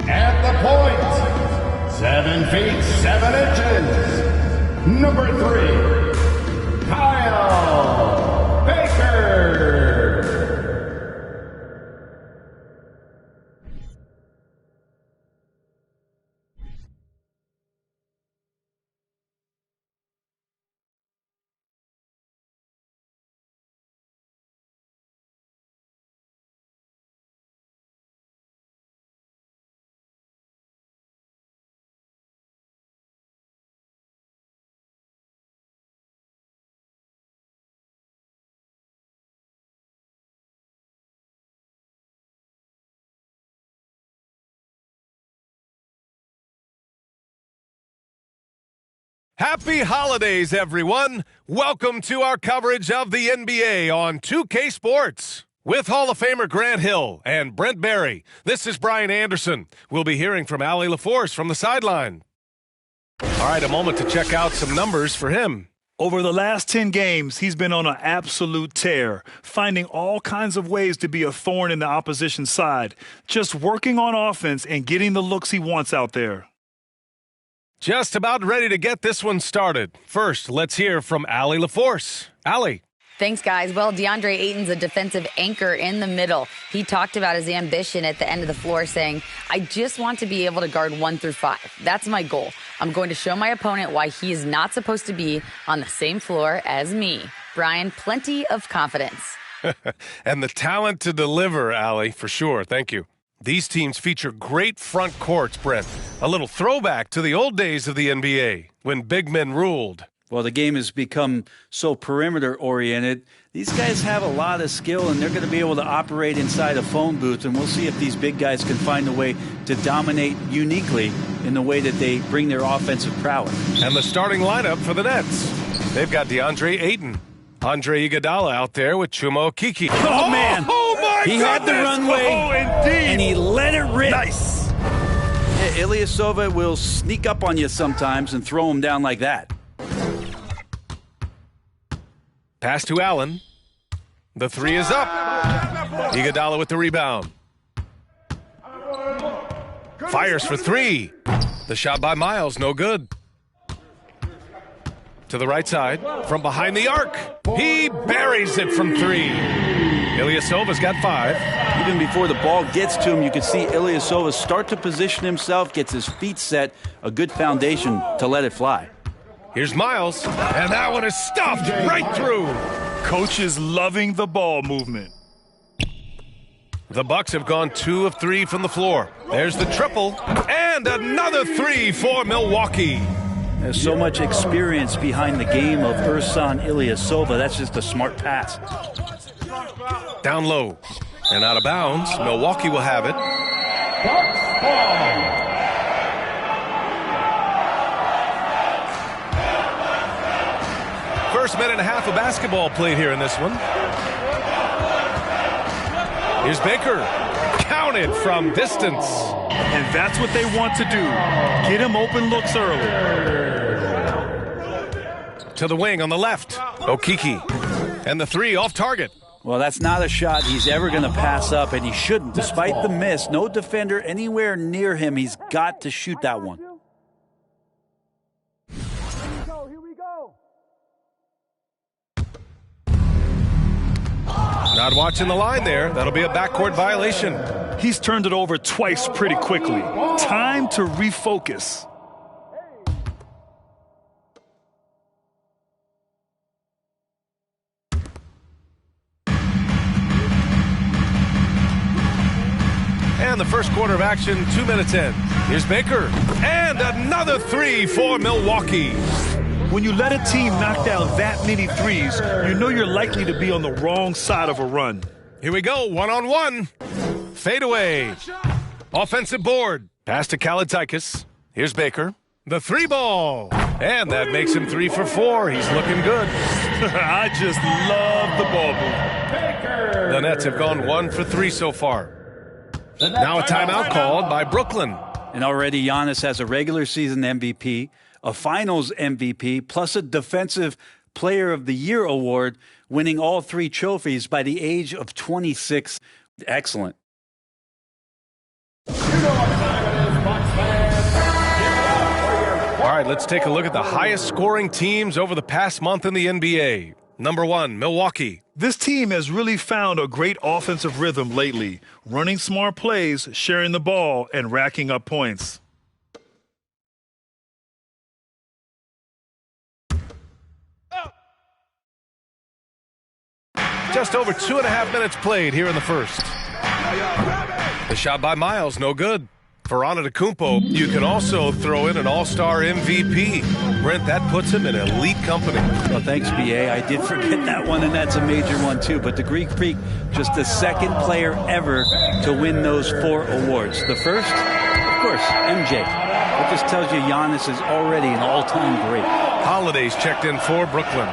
At the point, 7 feet 7 inches, number 3, Kyle Baker. Happy holidays, everyone! Welcome to our coverage of the NBA on 2K Sports. With Hall of Famer Grant Hill and Brent Barry, this is Brian Anderson. We'll be hearing from Allie LaForce from the sideline. All right, a moment to check out some numbers for him. Over the last 10 games, he's been on an absolute tear, finding all kinds of ways to be a thorn in the opposition's side, just working on offense and getting the looks he wants out there. Just about ready to get this one started. First, let's hear from Allie LaForce. Allie. Thanks, guys. Well, DeAndre Ayton's a defensive anchor in the middle. He talked about his ambition at the end of the floor, saying, I just want to be able to guard 1 through 5. That's my goal. I'm going to show my opponent why he is not supposed to be on the same floor as me. Brian, plenty of confidence. And the talent to deliver, Allie, for sure. Thank you. These teams feature great front courts, Brent. A little throwback to the old days of the NBA, when big men ruled. Well, the game has become so perimeter-oriented. These guys have a lot of skill, and they're going to be able to operate inside a phone booth, and we'll see if these big guys can find a way to dominate uniquely in the way that they bring their offensive prowess. And the starting lineup for the Nets. They've got DeAndre Ayton, Andre Iguodala out there with MILWAUKEE. Oh, man! Oh, my He goodness. had the runway, and he let it rip. Nice. Yeah, Ilyasova will sneak up on you sometimes and throw him down like that. Pass to Allen. The 3 is up. Iguodala with the rebound. Fires for 3. The shot by Miles, no good. To the right side, from behind the arc. He buries it from 3. Ilyasova's got 5. Even before the ball gets to him, you can see Ilyasova start to position himself, gets his feet set, a good foundation to let it fly. Here's Miles, and that one is stuffed right through. Coach is loving the ball movement. The Bucks have gone 2 of 3 from the floor. There's the triple, and another 3 for Milwaukee. There's so much experience behind the game of Ersan Ilyasova. That's just a smart pass. Down low, and out of bounds. Milwaukee will have it. Bucks ball. First minute and a half of basketball played here in this one. Here's Baker. Counted from distance. And that's what they want to do. Get him open looks early. To the wing on the left. MILWAUKEE. And the 3 off target. Well, that's not a shot he's ever going to pass up, and he shouldn't. Despite the miss, no defender anywhere near him. He's got to shoot that one. Not watching the line there. That'll be a backcourt violation. He's turned it over twice pretty quickly. Time to refocus. And the first quarter of action, 2 minutes in. Here's Baker. And another three for Milwaukee. When you let a team knock down that many threes, you know you're likely to be on the wrong side of a run. Here we go, one-on-one. Fade away. Offensive board. Pass to Kalaitzakis. Here's Baker. The three ball. And that makes him 3 for 4. He's looking good. I just love the ball move. The Nets have gone 1 for 3 so far. Now a timeout called by Brooklyn. And already Giannis has a regular season MVP, a finals MVP, plus a defensive player of the year award, winning all 3 trophies by the age of 26. Excellent. All right, let's take a look at the highest scoring teams over the past month in the NBA. Number 1, Milwaukee. This team has really found a great offensive rhythm lately, running smart plays, sharing the ball, and racking up points. Just over 2.5 minutes played here in the first. The shot by Miles, no good. For Antetokounmpo, you can also throw in an all-star MVP. Brent, that puts him in elite company. Well, thanks, B.A. I did forget that one, and that's a major one, too. But the Greek Freak, just the second player ever to win those 4 awards. The first, of course, MJ. That just tells you Giannis is already an all-time great. Holiday's checked in for Brooklyn.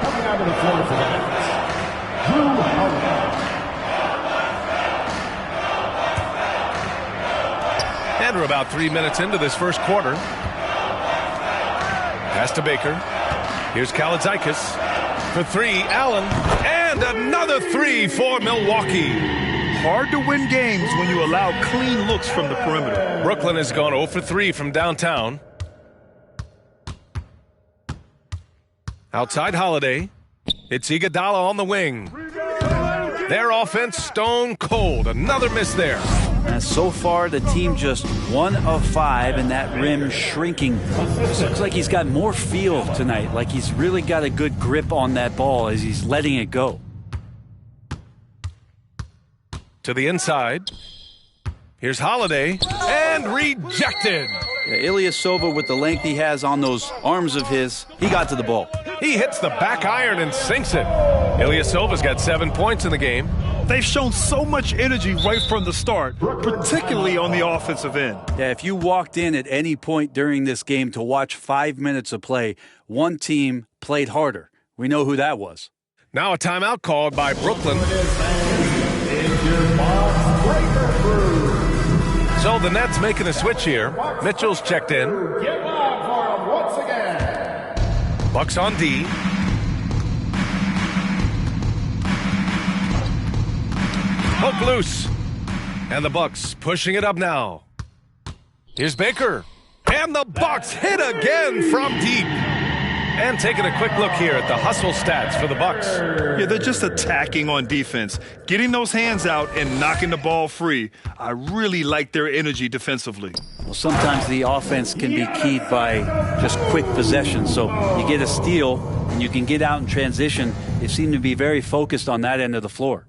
And we're about 3 minutes into this first quarter. Pass to Baker. Here's Kalaitzakis. For 3, Allen. And another 3 for Milwaukee. Hard to win games when you allow clean looks from the perimeter. Brooklyn has gone 0 for 3 from downtown. Outside Holiday. It's Iguodala on the wing. Their offense stone cold. Another miss there. And so far, the team just 1 of 5, and that rim shrinking. Looks like he's got more feel tonight, like he's really got a good grip on that ball as he's letting it go. To the inside. Here's Holiday. And rejected. Yeah, Ilyasova, with the length he has on those arms of his, he got to the ball. He hits the back iron and sinks it. Ilyasova's got 7 points in the game. They've shown so much energy right from the start, particularly on the offensive end. Yeah, if you walked in at any point during this game to watch 5 minutes of play, one team played harder. We know who that was. Now a timeout called by Brooklyn. So the Nets making a switch here. Mitchell's checked in. Bucks on D. Hook loose. And the Bucks pushing it up now. Here's Baker. And the Bucks hit again from deep. And taking a quick look here at the hustle stats for the Bucks. Yeah, they're just attacking on defense, getting those hands out and knocking the ball free. I really like their energy defensively. Well, sometimes the offense can be keyed by just quick possession. So you get a steal and you can get out in transition. They seem to be very focused on that end of the floor.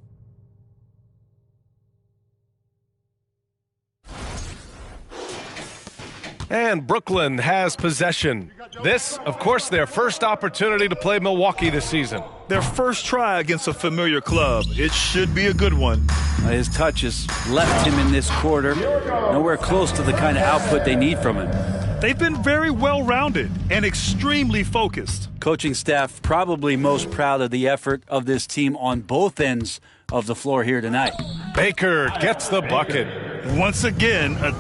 And Brooklyn has possession. This, of course, their first opportunity to play Milwaukee this season. Their first try against a familiar club. It should be a good one. His touch has left him in this quarter. Nowhere close to the kind of output they need from him. They've been very well-rounded and extremely focused. Coaching staff probably most proud of the effort of this team on both ends of the floor here tonight. Baker gets the bucket. Once again, a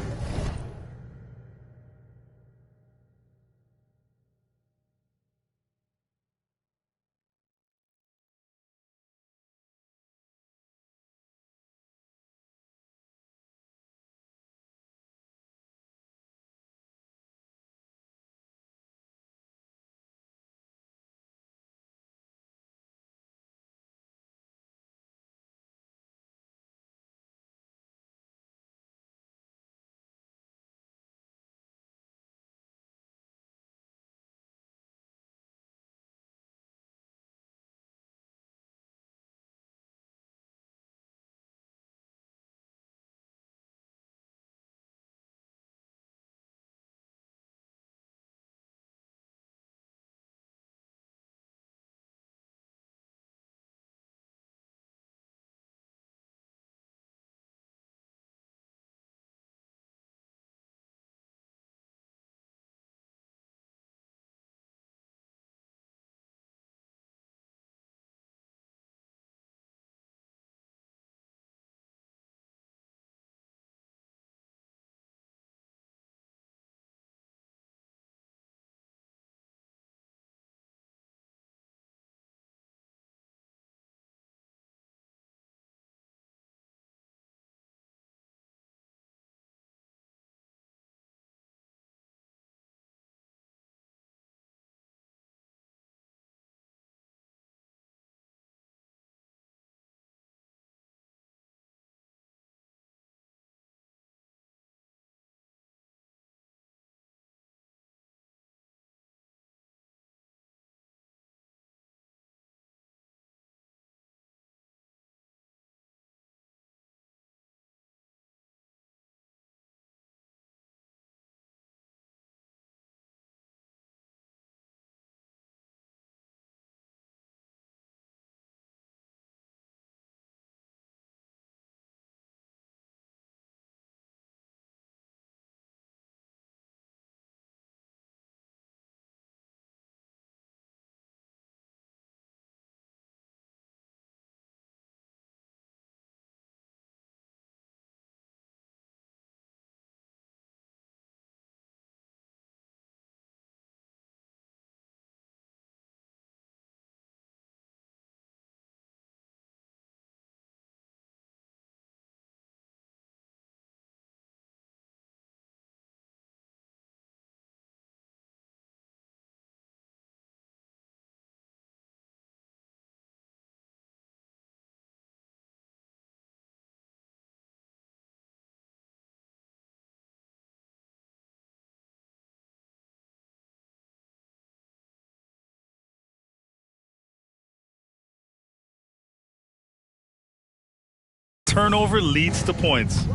turnover leads to points.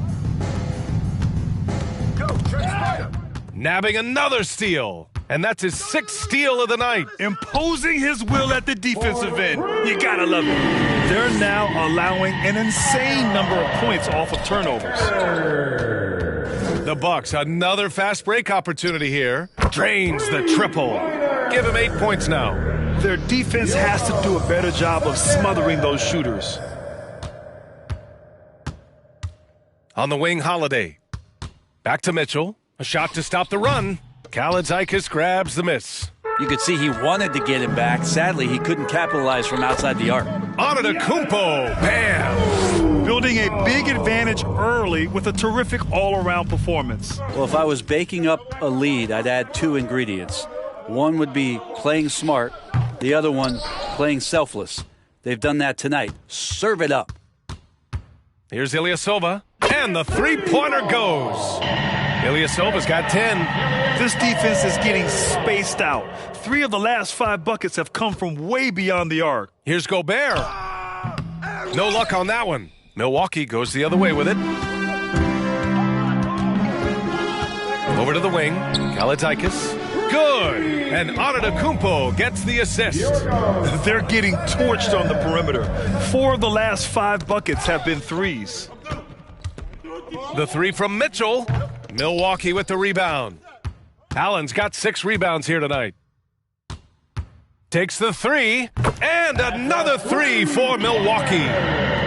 Nabbing another steal. And that's his 6th steal of the night. Imposing his will at the defensive end. You gotta love it. They're now allowing an insane number of points off of turnovers. The Bucks, another fast break opportunity here. Drains the triple. Give him 8 points now. Their defense has to do a better job of smothering those shooters. On the wing, Holiday. Back to Mitchell. A shot to stop the run. Kalaitzakis grabs the miss. You could see he wanted to get him back. Sadly, he couldn't capitalize from outside the arc. Antetokounmpo, bam! Building a big advantage early with a terrific all-around performance. Well, if I was baking up a lead, I'd add 2 ingredients. One would be playing smart. The other one, playing selfless. They've done that tonight. Serve it up. Here's Ilyasova, and the three-pointer goes. Ilyasova's got 10. This defense is getting spaced out. 3 of the last 5 buckets have come from way beyond the arc. Here's Gobert. No luck on that one. Milwaukee goes the other way with it. Over to the wing. Kalaitzakis. Good. And Antetokounmpo gets the assist. They're getting torched on the perimeter. 4 of the last 5 buckets have been threes. The 3 from Mitchell. Milwaukee with the rebound. Allen's got 6 rebounds here tonight. Takes the 3, and another 3 for Milwaukee.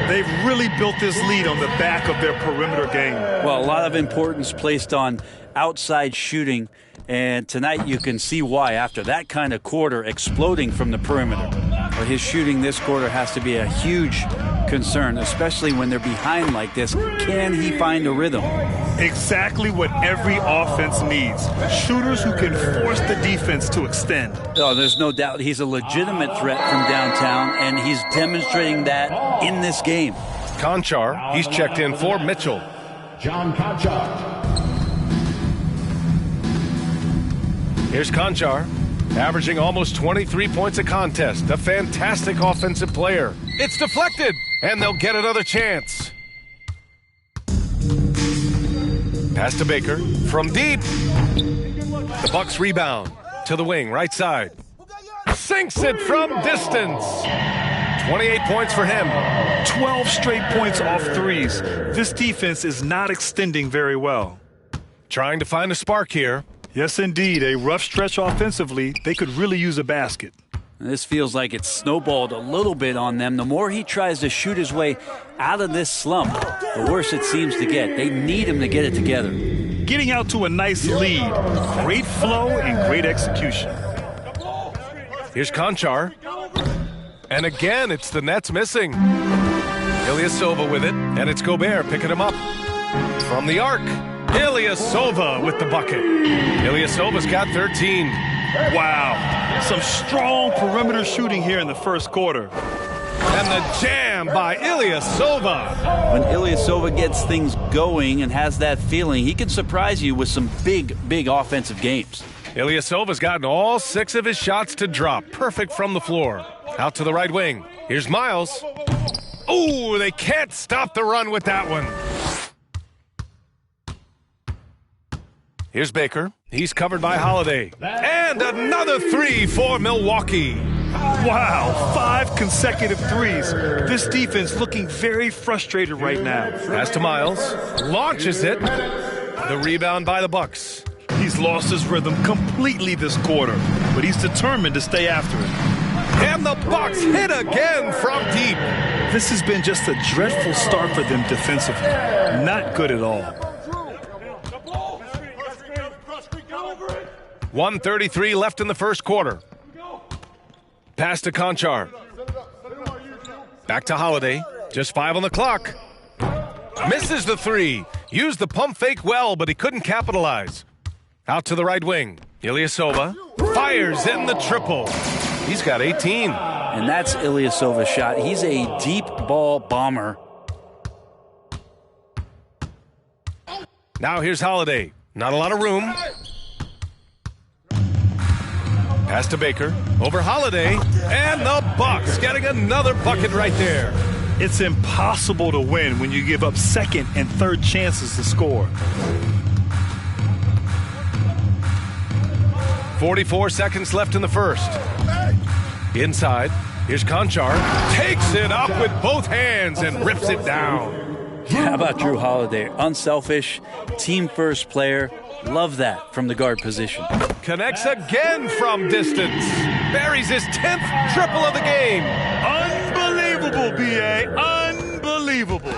They've really built this lead on the back of their perimeter game. Well, a lot of importance placed on outside shooting, and tonight you can see why after that kind of quarter exploding from the perimeter. But his shooting this quarter has to be a huge concern, especially when they're behind like this. Can he find a rhythm? Exactly what every offense needs. Shooters who can force the defense to extend. Oh, there's no doubt he's a legitimate threat from downtown, and he's demonstrating that in this game. Conchar, he's checked in for Mitchell. John Conchar. Here's Conchar, averaging almost 23 points a contest. A fantastic offensive player. It's deflected, and they'll get another chance. Pass to Baker from deep. The Bucks rebound to the wing, right side. Sinks it from distance. 28 points for him. 12 straight points off threes. This defense is not extending very well. Trying to find a spark here. Yes, indeed. A rough stretch offensively. They could really use a basket. This feels like it's snowballed a little bit on them. The more he tries to shoot his way out of this slump, the worse it seems to get. They need him to get it together. Getting out to a nice lead. Great flow and great execution. Here's Conchar. And again, it's the Nets missing. Ilyasova with it, and it's Gobert picking him up. From the arc, Ilyasova with the bucket. Ilyasova's got 13. Wow. Some strong perimeter shooting here in the first quarter. And the jam by Ilyasova. When Ilyasova gets things going and has that feeling, he can surprise you with some big, big offensive games. Ilyasova's gotten all 6 of his shots to drop. Perfect from the floor. Out to the right wing. Here's Miles. Oh, they can't stop the run with that one. Here's Baker. He's covered by Holiday. And another 3 for Milwaukee. Wow, 5 consecutive threes. This defense looking very frustrated right now. Pass to Miles. Launches it. The rebound by the Bucks. He's lost his rhythm completely this quarter, but he's determined to stay after it. And the Bucks hit again from deep. This has been just a dreadful start for them defensively. Not good at all. 1:33 left in the first quarter. Pass to Conchar. Back to Holiday. Just 5 on the clock. Misses the 3. Used the pump fake well, but he couldn't capitalize. Out to the right wing. Ilyasova fires in the triple. He's got 18. And that's Ilyasova's shot. He's a deep ball bomber. Now here's Holiday. Not a lot of room. Pass to Baker. Over Holiday. And the Bucks getting another bucket right there. It's impossible to win when you give up second and third chances to score. 44 seconds left in the first. Inside, here's Conchar. Takes it up with both hands and rips it down. How about Drew Holiday? Unselfish, team-first player. Love that from the guard position. Connects again from distance. Buries his 10th triple of the game. Unbelievable, B.A. Unbelievable.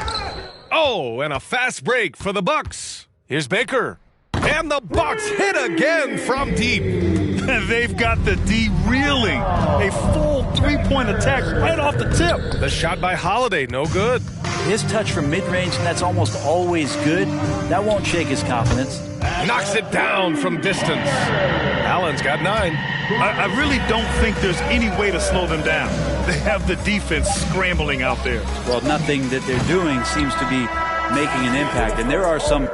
Oh, and a fast break for the Bucks. Here's Baker. And the Bucks hit again from deep. They've got the D reeling. A full three-point attack right off the tip. The shot by Holiday, no good. His touch from mid-range, and that's almost always good. That won't shake his confidence. Knocks it down from distance. Allen's got 9. I really don't think there's any way to slow them down. They have the defense scrambling out there. Well, nothing that they're doing seems to be making an impact, and there are some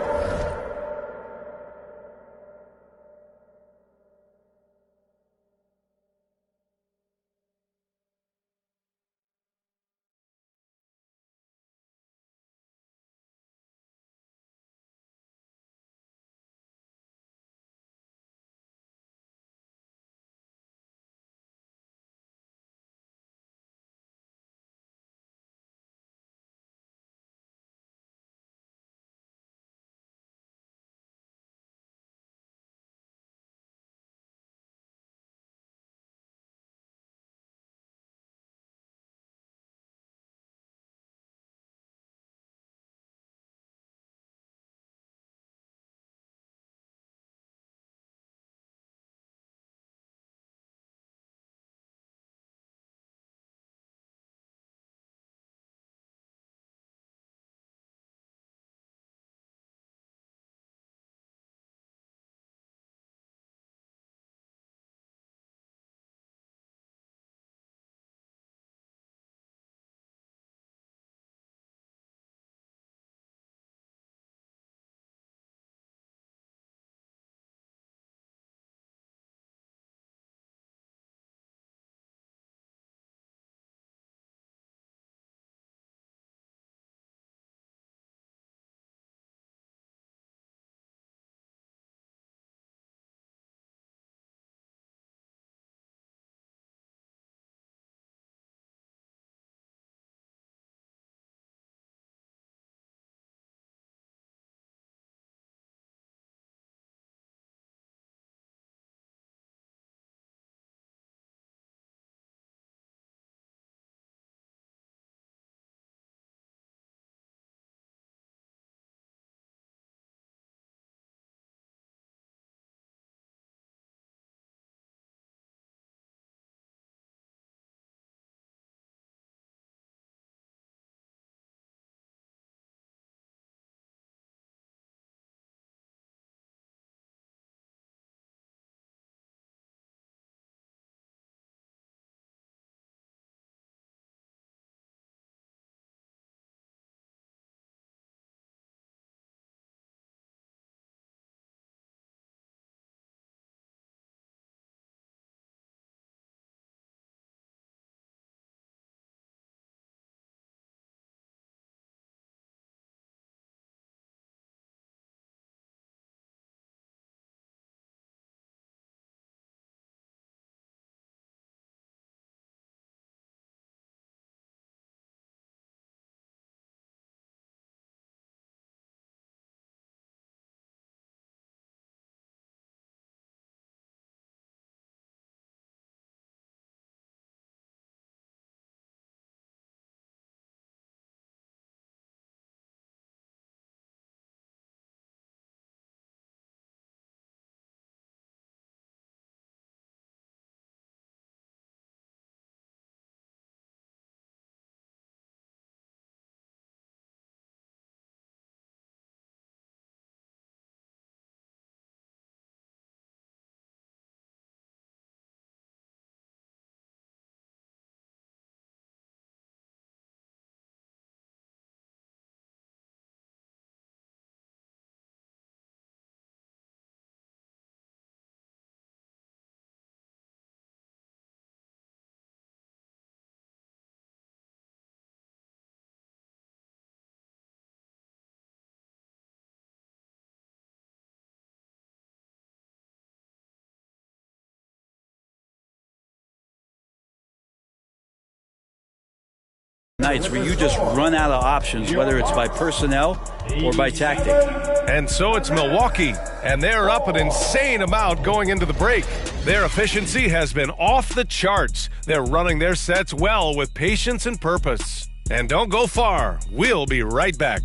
Nights where you just run out of options, whether it's by personnel or by tactic. And so it's Milwaukee, and they're up an insane amount going into the break. Their efficiency has been off the charts. They're running their sets well with patience and purpose. And don't go far. We'll be right back.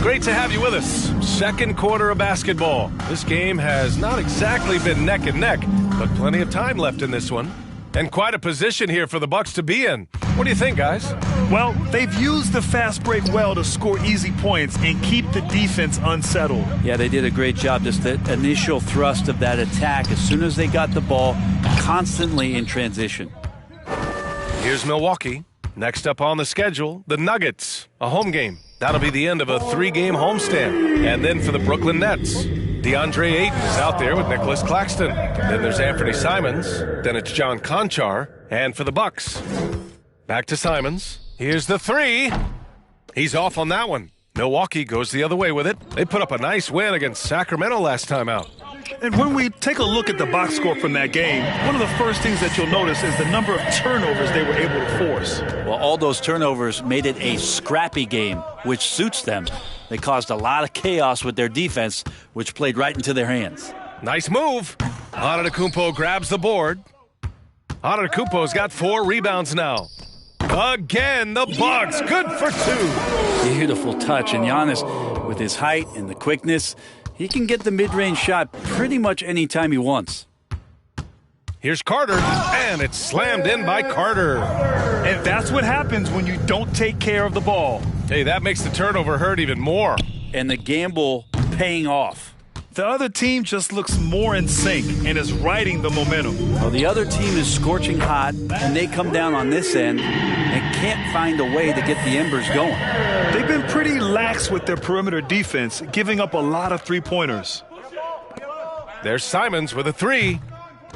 Great to have you with us. Second quarter of basketball. This game has not exactly been neck and neck, but plenty of time left in this one. And quite a position here for the Bucks to be in. What do you think, guys? Well, they've used the fast break well to score easy points and keep the defense unsettled. Yeah, they did a great job. Just the initial thrust of that attack as soon as they got the ball, constantly in transition. Here's Milwaukee. Next up on the schedule, the Nuggets, a home game. That'll be the end of a 3-game homestand. And then for the Brooklyn Nets, DeAndre Ayton is out there with Nicholas Claxton. Then there's Anthony Simons. Then it's John Conchar. And for the Bucks, back to Simons. Here's the 3. He's off on that one. Milwaukee goes the other way with it. They put up a nice win against Sacramento last time out. And when we take a look at the box score from that game, one of the first things that you'll notice is the number of turnovers they were able to force. Well, all those turnovers made it a scrappy game, which suits them. They caused a lot of chaos with their defense, which played right into their hands. Nice move. Antetokounmpo grabs the board. Antetokounmpo's got 4 rebounds now. Again, the Bucks, good for 2. Beautiful touch, and Giannis, with his height and the quickness, he can get the mid-range shot pretty much any time he wants. Here's Carter, and it's slammed in by Carter. And that's what happens when you don't take care of the ball. Hey, that makes the turnover hurt even more. And the gamble paying off. The other team just looks more in sync and is riding the momentum. Well, the other team is scorching hot, and they come down on this end and can't find a way to get the embers going. They've been pretty lax with their perimeter defense, giving up a lot of three-pointers. There's Simons with a 3.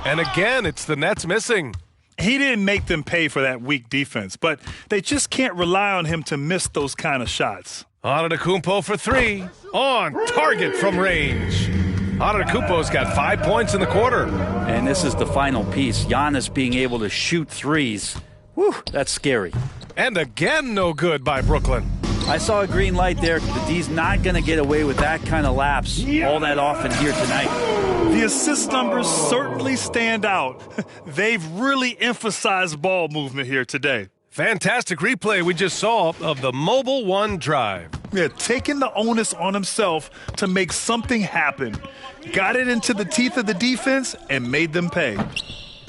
And again, it's the Nets missing. He didn't make them pay for that weak defense, but they just can't rely on him to miss those kind of shots. Antetokounmpo for 3. On target from range. Antetokounmpo's got 5 points in the quarter. And this is the final piece. Giannis being able to shoot threes. Whew, that's scary. And again, no good by Brooklyn. I saw a green light there. The D's not going to get away with that kind of lapse all that often here tonight. The assist numbers certainly stand out. They've really emphasized ball movement here today. Fantastic replay we just saw of the Mobile One drive. Yeah, taking the onus on himself to make something happen. Got it into the teeth of the defense and made them pay.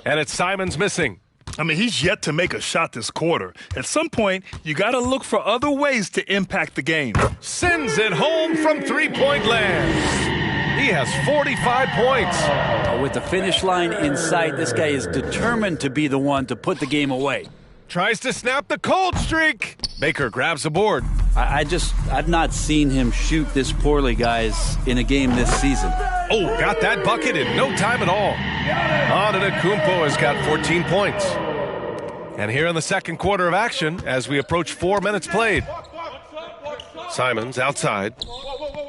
And it's Simons missing. I mean, he's yet to make a shot this quarter. At some point, you got to look for other ways to impact the game. Sends it home from three-point land. He has 45 points. With the finish line in sight, this guy is determined to be the one to put the game away. Tries to snap the cold streak. Baker grabs the board. I've not seen him shoot this poorly, guys, in a game this season. Oh, got that bucket in no time at all. Antetokounmpo has got 14 points. And here in the second quarter of action, as we approach 4 minutes played. Simons outside.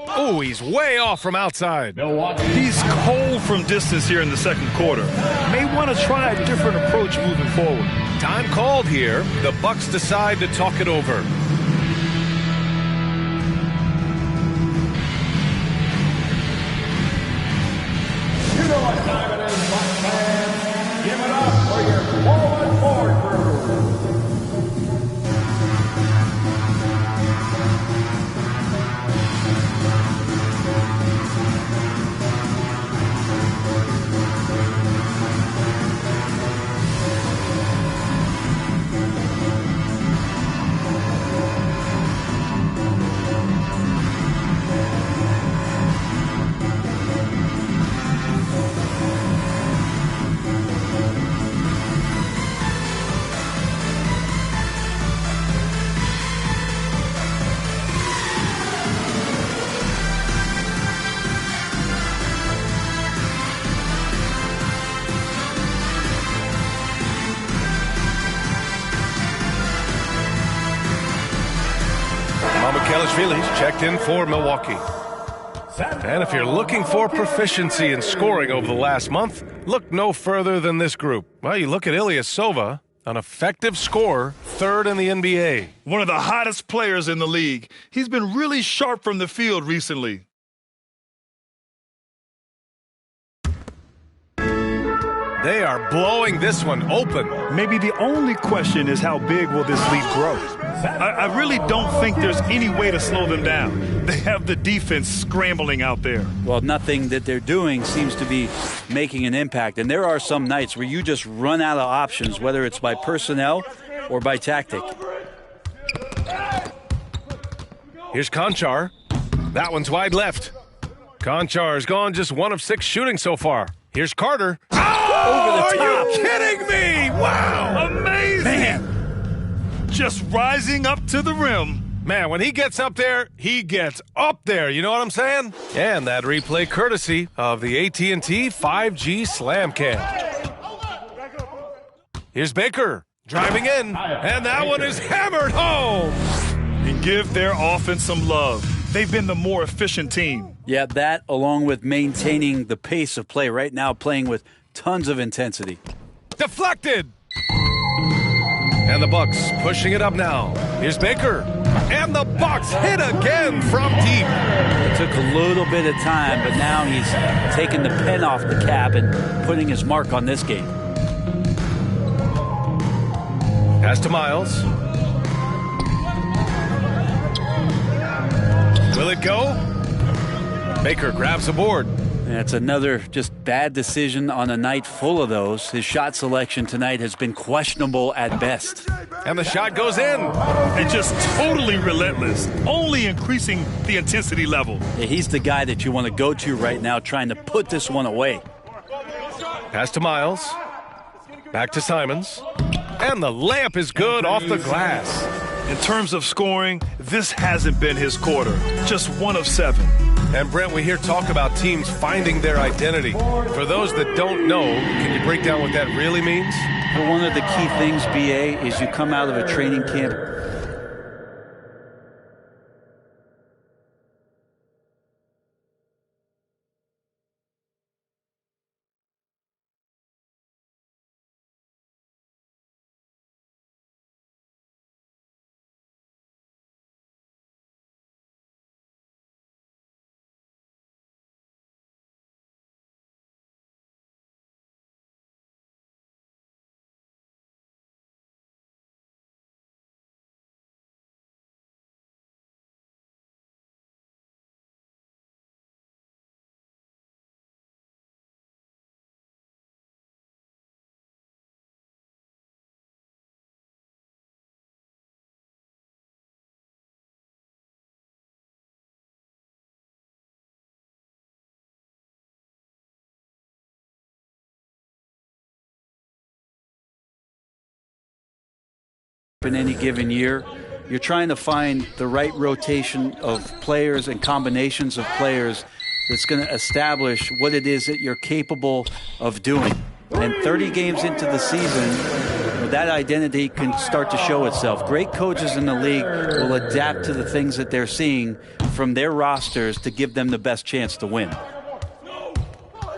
Oh, he's way off from outside. He's cold from distance here in the second quarter. May want to try a different approach moving forward. Time called here. The Bucks decide to talk it over. You know what time it is, Bucks fans. Give it up for your forward crew. Mamikelishvili's checked in for Milwaukee. And if you're looking for proficiency in scoring over the last month, look no further than this group. Well, you look at Ilyasova, an effective scorer, third in the NBA. One of the hottest players in the league. He's been really sharp from the field recently. They are blowing this one open. Maybe the only question is how big will this lead grow? I really don't think there's any way to slow them down. They have the defense scrambling out there. Well, nothing that they're doing seems to be making an impact. And there are some nights where you just run out of options, whether it's by personnel or by tactic. Here's Konchar. That one's wide left. Konchar's gone just 1 of 6 shooting so far. Here's Carter. Over the top. Are you kidding me? Wow. Amazing. Man. Just rising up to the rim. Man, when he gets up there, he gets up there. You know what I'm saying? And that replay courtesy of the AT&T 5G Slam Cam. Here's Baker driving in, and that one is hammered home. And give their offense some love. They've been the more efficient team. Yeah, that along with maintaining the pace of play right now, playing with tons of intensity. Deflected. And the Bucks pushing it up now. Here's Baker. And the Bucks hit again from deep. It took a little bit of time, but now he's taking the pen off the cap and putting his mark on this game. Pass to Miles. Will it go? Baker grabs the board. That's another just bad decision on a night full of those. His shot selection tonight has been questionable at best. And the shot goes in. And just totally relentless, only increasing the intensity level. Yeah, he's the guy that you want to go to right now trying to put this one away. Pass to Miles. Back to Simons. And the layup is good off the glass. In terms of scoring, this hasn't been his quarter. Just 1 of 7. And Brent, we hear talk about teams finding their identity. For those that don't know, can you break down what that really means? Well, one of the key things, BA, is you come out of a training camp. In any given year, you're trying to find the right rotation of players and combinations of players that's going to establish what it is that you're capable of doing. And 30 games into the season, that identity can start to show itself. Great coaches in the league will adapt to the things that they're seeing from their rosters to give them the best chance to win.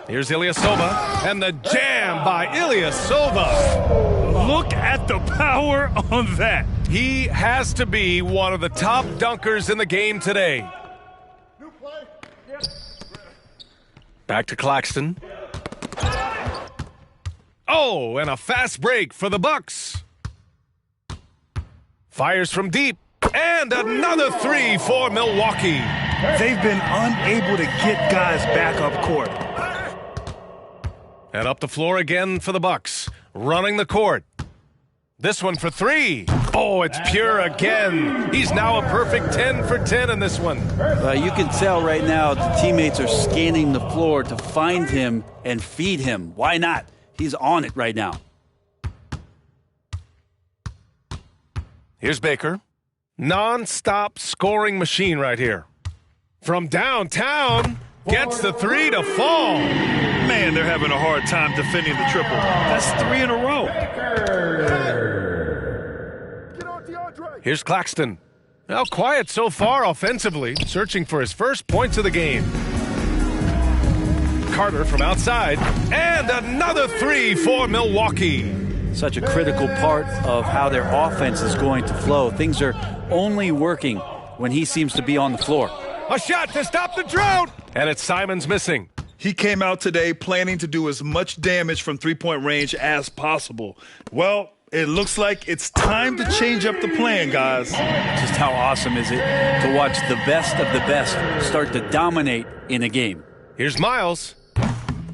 Here's Ilyasova, and the jam by Ilyasova. Look at the power on that. He has to be one of the top dunkers in the game today. Back to Claxton. Oh, and a fast break for the Bucks. Fires from deep, and another 3 for Milwaukee. They've been unable to get guys back up court. And up the floor again for the Bucks, running the court. This one for 3. Oh, it's pure again. He's now a perfect 10 for 10 in this one. You can tell right now the teammates are scanning the floor to find him and feed him. Why not? He's on it right now. Here's Baker. Non-stop scoring machine right here. From downtown, gets the 3 to fall. Man, they're having a hard time defending the triple. That's 3 in a row. Here's Claxton. Well, quiet so far offensively, searching for his first points of the game. Carter from outside, and another three for Milwaukee. Such a critical part of how their offense is going to flow. Things are only working when he seems to be on the floor. A shot to stop the drought, and it's Simons missing. He came out today planning to do as much damage from three-point range as possible. Well, it looks like it's time to change up the plan, guys. Just how awesome is it to watch the best of the best start to dominate in a game? Here's Miles,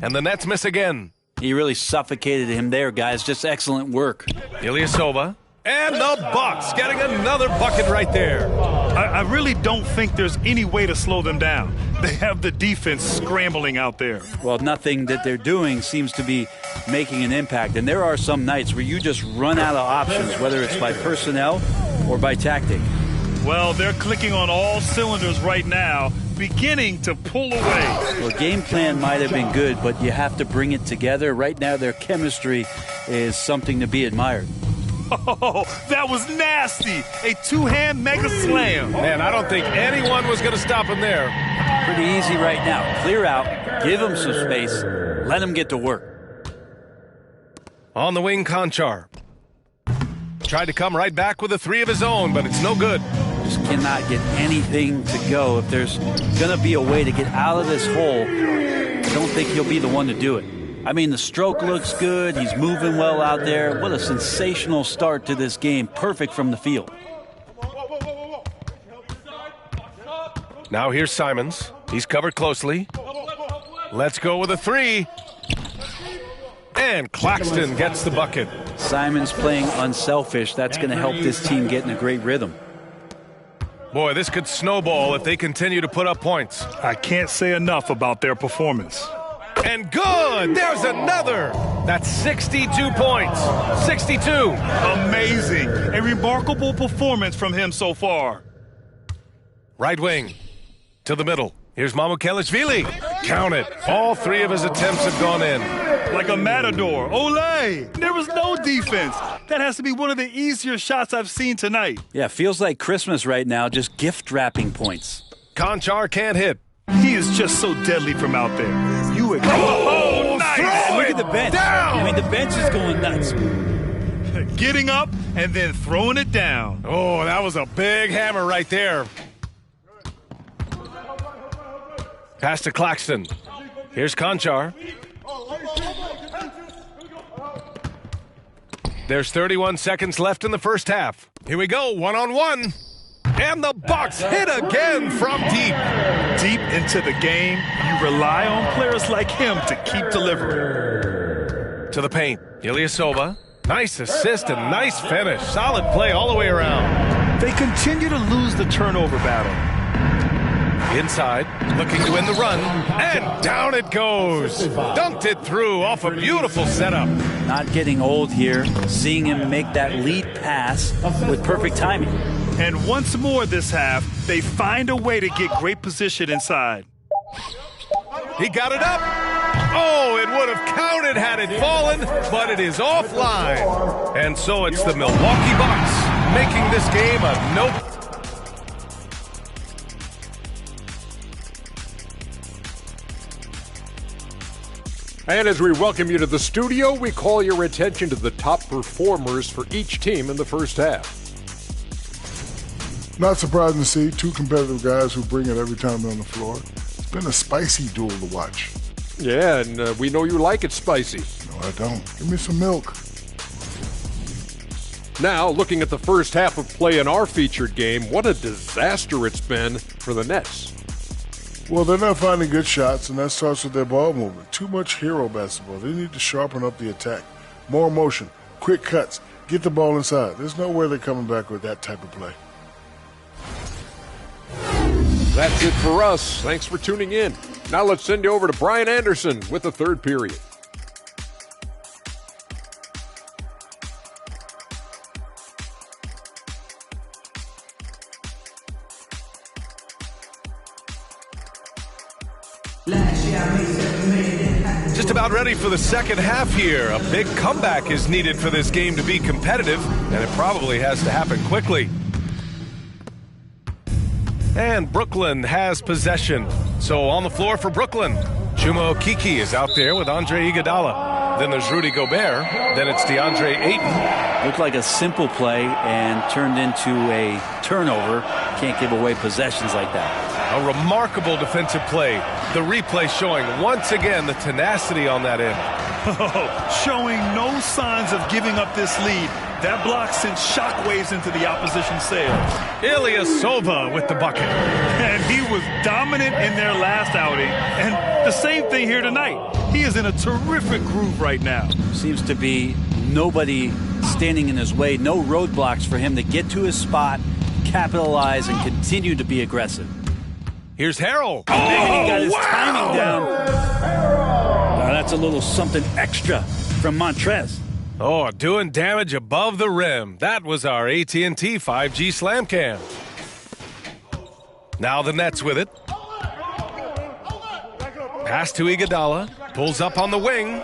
and the Nets miss again. He really suffocated him there, guys. Just excellent work. Ilyasova, and the Bucks getting another bucket right there. I really don't think there's any way to slow them down. They have the defense scrambling out there. Well, nothing that they're doing seems to be making an impact. And there are some nights where you just run out of options, whether it's by personnel or by tactic. Well, they're clicking on all cylinders right now, beginning to pull away. Well, game plan might have been good, but you have to bring it together. Right now, their chemistry is something to be admired. Oh, that was nasty. A two-hand mega slam. Man, I don't think anyone was going to stop him there. Pretty easy right now. Clear out, give him some space, let him get to work. On the wing, Konchar. Tried to come right back with a three of his own, but it's no good. Just cannot get anything to go. If there's going to be a way to get out of this hole, I don't think he'll be the one to do it. I mean, the stroke looks good. He's moving well out there. What a sensational start to this game. Perfect from the field. Now here's Simons. He's covered closely. Let's go with a three. And Claxton gets the bucket. Simons playing unselfish. That's going to help this team get in a great rhythm. Boy, this could snowball if they continue to put up points. I can't say enough about their performance. And good! There's another! That's 62 points. 62. Amazing. A remarkable performance from him so far. Right wing. To the middle. Here's Mamukelishvili. Count it. All three of his attempts have gone in. Like a matador. Olay! There was no defense. That has to be one of the easier shots I've seen tonight. Yeah, feels like Christmas right now, just gift wrapping points. Konchar can't hit. He is just so deadly from out there. Oh, nice! Look at the bench. Down! I mean, the bench is going nuts. Getting up and then throwing it down. Oh, that was a big hammer right there. Pass to Claxton. Here's Konchar. There's 31 seconds left in the first half. Here we go, one-on-one. And the Bucks hit again from deep. Deep into the game, you rely on players like him to keep delivering. To the paint, Ilyasova. Nice assist and nice finish. Solid play all the way around. They continue to lose the turnover battle. Inside, looking to win the run, and down it goes. Dunked it through off a beautiful setup. Not getting old here, seeing him make that lead pass with perfect timing. And once more this half, they find a way to get great position inside. He got it up. Oh, it would have counted had it fallen, but it is offline. And so it's the Milwaukee Bucks making this game a nope. And as we welcome you to the studio, we call your attention to the top performers for each team in the first half. Not surprising to see two competitive guys who bring it every time they're on the floor. It's been a spicy duel to watch. Yeah, and we know you like it spicy. No, I don't. Give me some milk. Now, looking at the first half of play in our featured game, what a disaster it's been for the Nets. Well, they're not finding good shots, and that starts with their ball movement. Too much hero basketball. They need to sharpen up the attack. More motion, quick cuts, get the ball inside. There's no way they're coming back with that type of play. That's it for us. Thanks for tuning in. Now let's send you over to Brian Anderson with the third period. Just about ready for the second half here. A big comeback is needed for this game to be competitive, and it probably has to happen quickly. And Brooklyn has possession. So on the floor for Brooklyn, MILWAUKEE is out there with Andre Iguodala. Then there's Rudy Gobert. Then it's DeAndre Ayton. Looked like a simple play and turned into a turnover. Can't give away possessions like that. A remarkable defensive play. The replay showing once again the tenacity on that end. Showing no signs of giving up this lead. That block sent shockwaves into the opposition sails. Ilyasova with the bucket. And he was dominant in their last outing. And the same thing here tonight. He is in a terrific groove right now. Seems to be nobody standing in his way. No roadblocks for him to get to his spot, capitalize, and continue to be aggressive. Here's Harrell. And he got his timing down. Now that's a little something extra from Montrez. Oh, doing damage above the rim. That was our AT&T 5G Slam Cam. Now the Nets with it. Pass to Iguodala. Pulls up on the wing.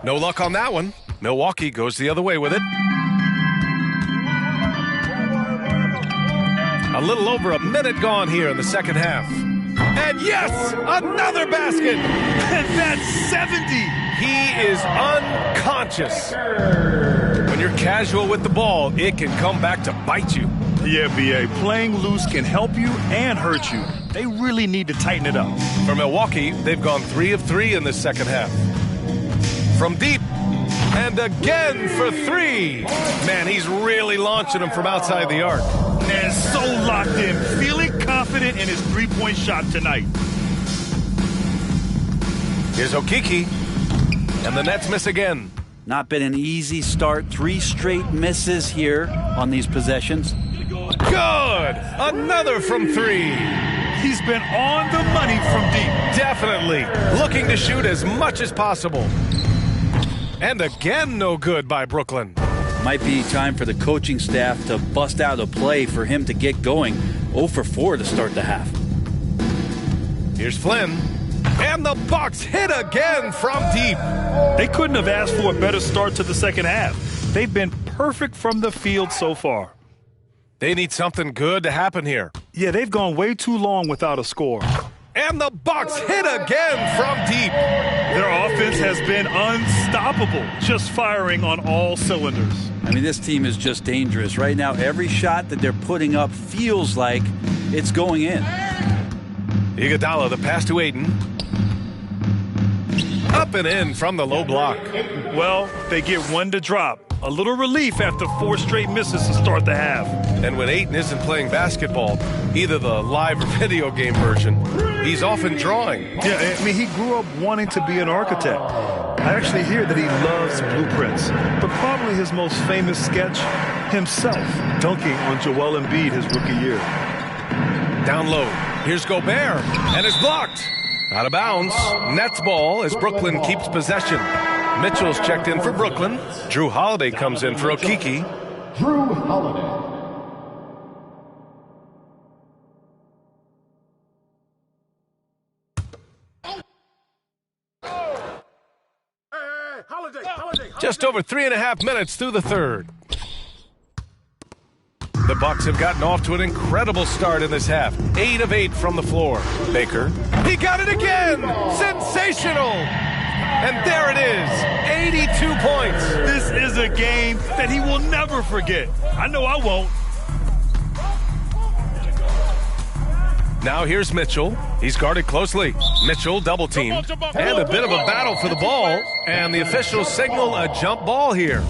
No luck on that one. Milwaukee goes the other way with it. A little over a minute gone here in the second half. And yes, another basket. And that's 70. He is unconscious. When you're casual with the ball, it can come back to bite you. Yeah, B.A., playing loose can help you and hurt you. They really need to tighten it up. For Milwaukee, they've gone 3 of 3 in this second half. From deep, and again for 3. Man, he's really launching them from outside the arc. And so locked in, feeling confident in his three-point shot tonight. Here's Okeke, and the Nets miss again. Not been an easy start. 3 straight misses here on these possessions. Good! Another from 3. He's been on the money from deep. Definitely. Looking to shoot as much as possible. And again, no good by Brooklyn. Might be time for the coaching staff to bust out a play for him to get going. 0 for 4 to start the half. Here's Flynn. And the Bucks hit again from deep. They couldn't have asked for a better start to the second half. They've been perfect from the field so far. They need something good to happen here. Yeah, they've gone way too long without a score. And the Bucks hit again from deep. Their offense has been unstoppable, just firing on all cylinders. I mean, this team is just dangerous. Right now, every shot that they're putting up feels like it's going in. Iguodala, the pass to Ayton. Up and in from the low block. Well, they get one to drop. A little relief after 4 straight misses to start the half. And when Ayton isn't playing basketball, either the live or video game version, he's often drawing. Yeah, I mean, he grew up wanting to be an architect. I actually hear that he loves blueprints, but probably his most famous sketch, himself dunking on Joel Embiid his rookie year. Down low. Here's Gobert, and it's blocked. Out of bounds. Nets ball as Brooklyn keeps possession. Mitchell's checked in for Brooklyn. Drew Holiday comes in for Okeke. Drew Holiday. Just over 3.5 minutes through the third. The Bucks have gotten off to an incredible start in this half. 8 of 8 from the floor. Baker. He got it again! Sensational! And there it is, 82 points. This is a game that he will never forget. I know I won't. Now here's Mitchell. He's guarded closely. Mitchell double-teamed. And a bit of a battle for the ball. And the officials signal a jump ball here.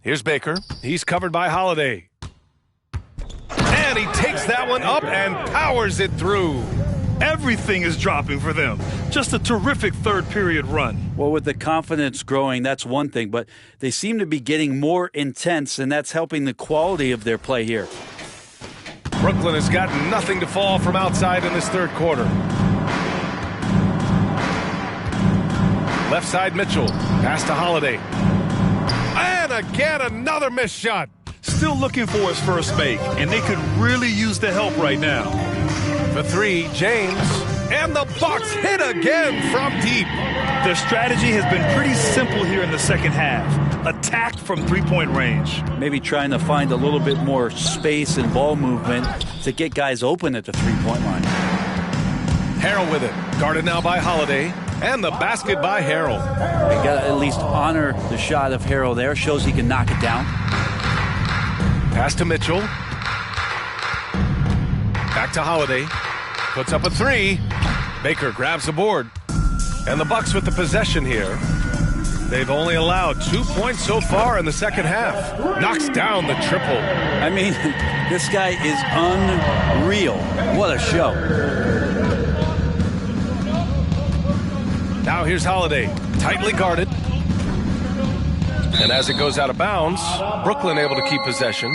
Here's Baker. He's covered by Holiday. And he takes that one up and powers it through. Everything is dropping for them. Just a terrific third period run. Well, with the confidence growing, that's one thing, but they seem to be getting more intense, and that's helping the quality of their play here. Brooklyn has got nothing to fall from outside in this third quarter. Left side Mitchell. Pass to Holiday. And again, another missed shot. Still looking for his first make, and they could really use the help right now. For 3, James. And the Bucks hit again from deep. Their strategy has been pretty simple here in the second half. attack from three-point range. Maybe trying to find a little bit more space and ball movement to get guys open at the three-point line. Harrell with it. Guarded now by Holiday. And the basket by Harrell. You got to at least honor the shot of Harrell there. Shows he can knock it down. Pass to Mitchell. Back to Holiday. Puts up a three. Baker grabs the board. And the Bucks with the possession here. They've only allowed 2 points so far in the second half. Knocks down the triple. I mean, this guy is unreal. What a show. Now here's Holiday. Tightly guarded. And as it goes out of bounds, Brooklyn able to keep possession.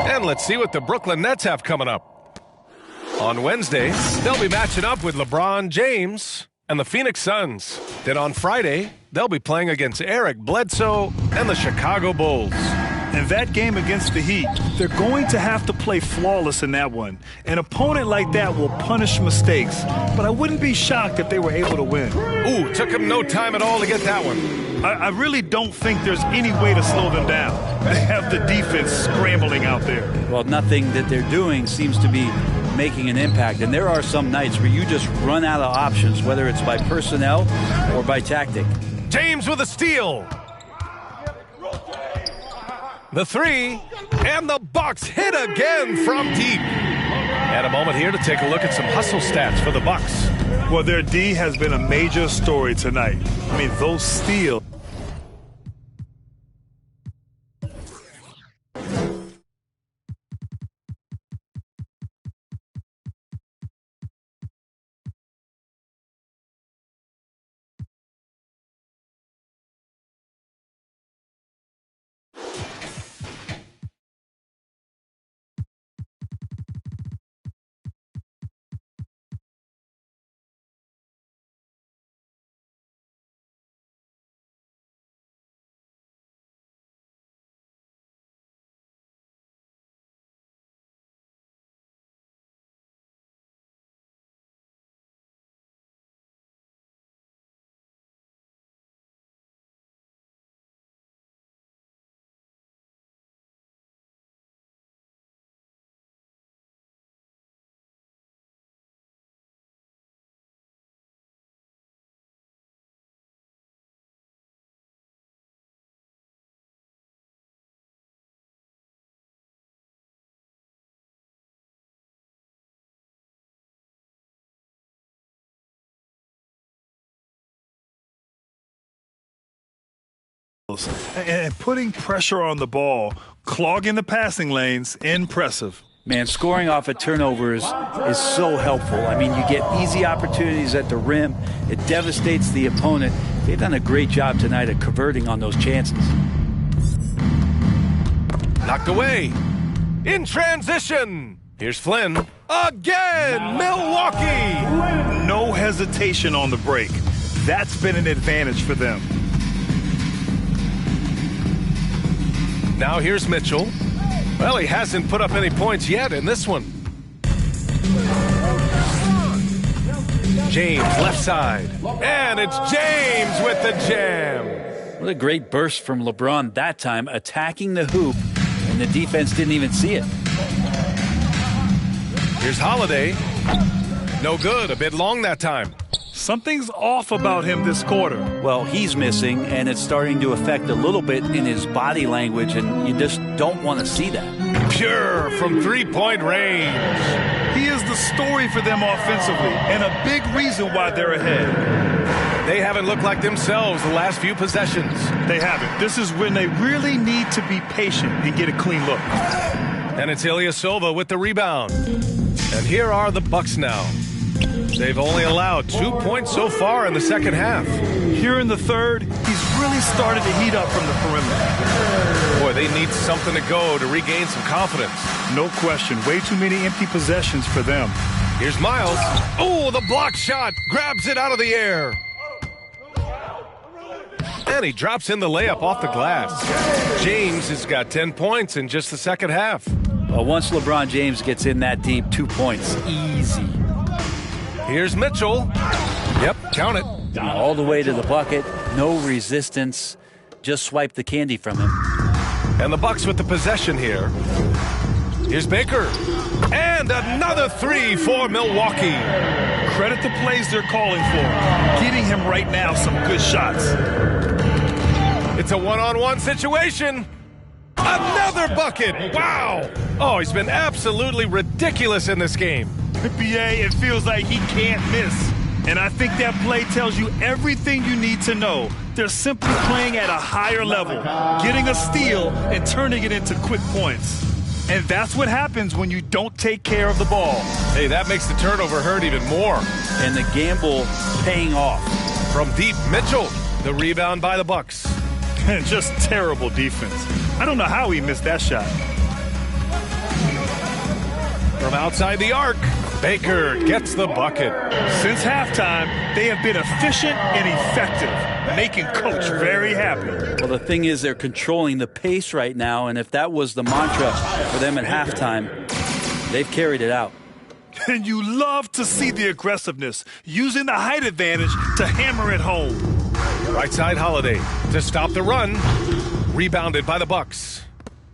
And let's see what the Brooklyn Nets have coming up. On Wednesday, they'll be matching up with LeBron James and the Phoenix Suns. Then on Friday, they'll be playing against Eric Bledsoe and the Chicago Bulls. In that game against the Heat, they're going to have to play flawless in that one. An opponent like that will punish mistakes, but I wouldn't be shocked if they were able to win. Ooh, took him no time at all to get that one. I really don't think there's any way to slow them down. They have the defense scrambling out there. Well, nothing that they're doing seems to be making an impact, and there are some nights where you just run out of options, whether it's by personnel or by tactic. James with a steal. The three, and the Bucks hit again from deep. And a moment here to take a look at some hustle stats for the Bucks. Well, their D has been a major story tonight. I mean, those steals. And putting pressure on the ball, clogging the passing lanes, impressive. Man, scoring off of turnovers is so helpful. I mean, you get easy opportunities at the rim. It devastates the opponent. They've done a great job tonight of converting on those chances. Knocked away. In transition. Here's Flynn. Again, Milwaukee. No hesitation on the break. That's been an advantage for them. Now here's Mitchell. Well, he hasn't put up any points yet in this one. James, left side. And it's James with the jam. What a great burst from LeBron that time, attacking the hoop, and the defense didn't even see it. Here's Holiday. No good, a bit long that time. Something's off about him this quarter. Well, he's missing, and it's starting to affect a little bit in his body language, and you just don't want to see that. Pure from three-point range. He is the story for them offensively, and a big reason why they're ahead. They haven't looked like themselves the last few possessions. They haven't. This is when they really need to be patient and get a clean look. And it's Ilyasova with the rebound. And here are the Bucks now. They've only allowed 2 points so far in the second half. Here in the third, he's really started to heat up from the perimeter. Boy, they need something to go to regain some confidence. No question. Way too many empty possessions for them. Here's Miles. Oh, the block shot. Grabs it out of the air. And he drops in the layup off the glass. James has got 10 points in just the second half. Well, once LeBron James gets in that deep, 2 points, easy. Here's Mitchell. Yep, count it. All the way to the bucket, no resistance. just swiped the candy from him. And the Bucks with the possession here. Here's Baker. And another three for Milwaukee. Credit the plays they're calling for. Getting him right now some good shots. It's a one-on-one situation. Another bucket. Wow. Oh, he's been absolutely ridiculous in this game. NBA, it feels like he can't miss. And I think that play tells you everything you need to know. They're simply playing at a higher level, getting a steal and turning it into quick points. And that's what happens when you don't take care of the ball. Hey, that makes the turnover hurt even more. And the gamble paying off. From deep, Mitchell. The rebound by the Bucks. And just terrible defense. I don't know how he missed that shot. From outside the arc, Baker gets the bucket. Since halftime, they have been efficient and effective, making Coach very happy. Well, the thing is, they're controlling the pace right now, and if that was the mantra for them at halftime, they've carried it out. And you love to see the aggressiveness, using the height advantage to hammer it home. Right side Holiday to stop the run. Rebounded by the Bucks.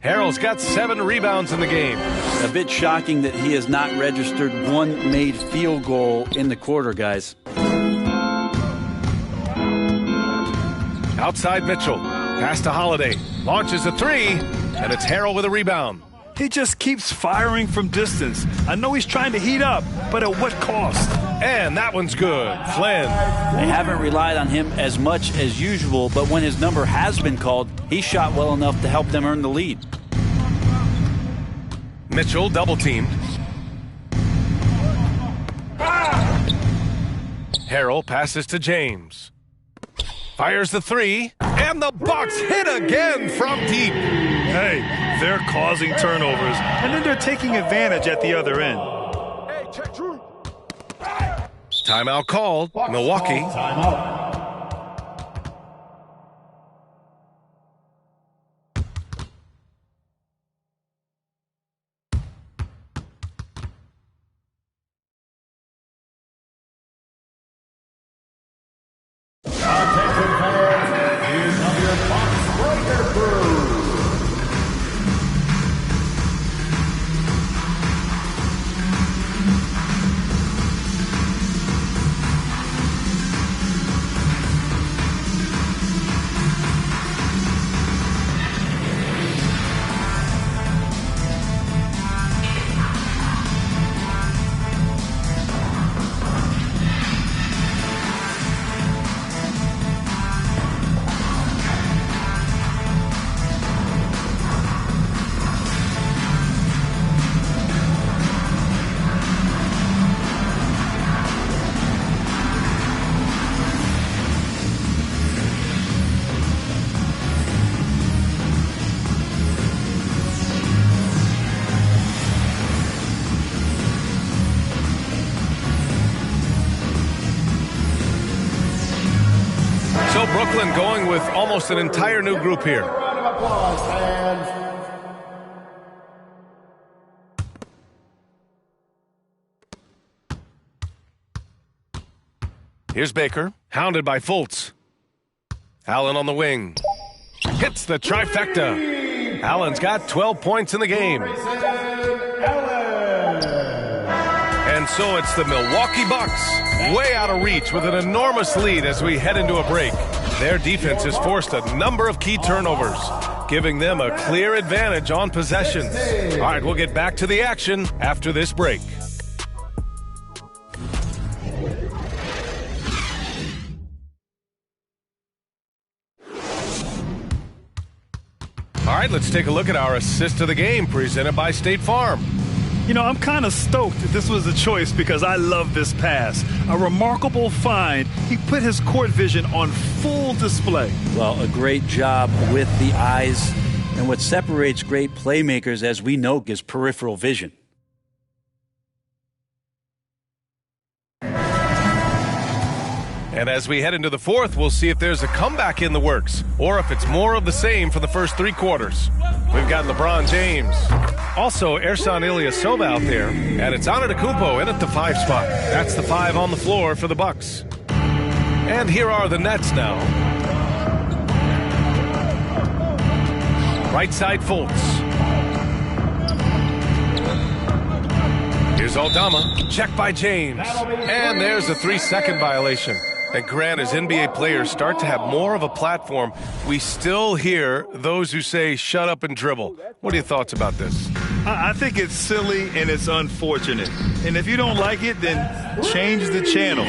Harrell's got 7 rebounds in the game. A bit shocking that he has not registered one made field goal in the quarter, guys. Outside Mitchell. Pass to Holiday. Launches a 3, and it's Harrell with a rebound. He just keeps firing from distance. I know he's trying to heat up, but at what cost? And that one's good. Flynn. They haven't relied on him as much as usual, but when his number has been called, he shot well enough to help them earn the lead. Mitchell double-teamed. Harrell passes to James. Fires the 3, and the Bucks hit again from deep. Hey, they're causing turnovers, and then they're taking advantage at the other end. Timeout called. Milwaukee. Timeout. Attention fans, here come your Bucks Breaker crew. So Brooklyn going with almost an entire new group here. Round of applause, fans. Here's Baker, hounded by Fultz. Allen on the wing. Hits the trifecta. Allen's got 12 points in the game. And so it's the Milwaukee Bucks, way out of reach with an enormous lead as we head into a break. Their defense has forced a number of key turnovers, giving them a clear advantage on possessions. All right, we'll get back to the action after this break. All right, let's take a look at our assist of the game presented by State Farm. You know, I'm kind of stoked that this was a choice because I love this pass. A remarkable find. He put his court vision on full display. Well, a great job with the eyes. And what separates great playmakers, as we know, is peripheral vision. And as we head into the fourth, we'll see if there's a comeback in the works or if it's more of the same for the first 3 quarters. We've got LeBron James. Also, Ersan Ilyasova out there. And it's Antetokounmpo in at the 5 spot. That's the 5 on the floor for the Bucks. And here are the Nets now. Right side Fultz. Here's Aldama. Check by James. And there's a 3-second violation. And Grant, as NBA players start to have more of a platform, we still hear those who say, shut up and dribble. What are your thoughts about this? I think it's silly and it's unfortunate. And if you don't like it, then change the channel.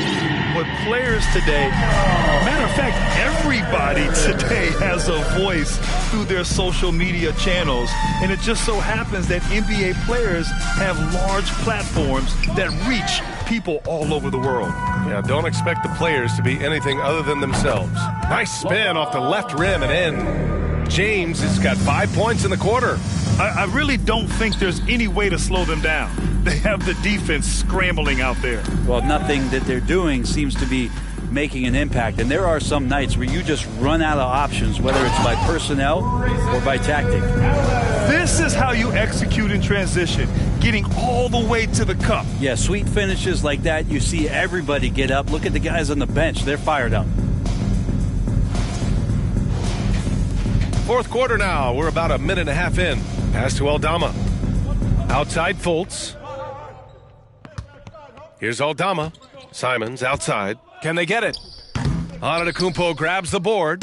But players today, matter of fact, everybody today has a voice through their social media channels. And it just so happens that NBA players have large platforms that reach people all over the world. Yeah, don't expect the players to be anything other than themselves. Nice spin off the left rim and in. James has got 5 points in the quarter. I really don't think there's any way to slow them down. They have the defense scrambling out there. Well, nothing that they're doing seems to be making an impact. And there are some nights where you just run out of options, whether it's by personnel or by tactic. This is how you execute in transition, getting all the way to the cup. Yeah, sweet finishes like that, you see everybody get up. Look at the guys on the bench. They're fired up. Fourth quarter now. We're about a minute and a half in. Pass to Aldama. Outside Fultz. Here's Aldama. Simons outside. Can they get it? Antetokounmpo grabs the board.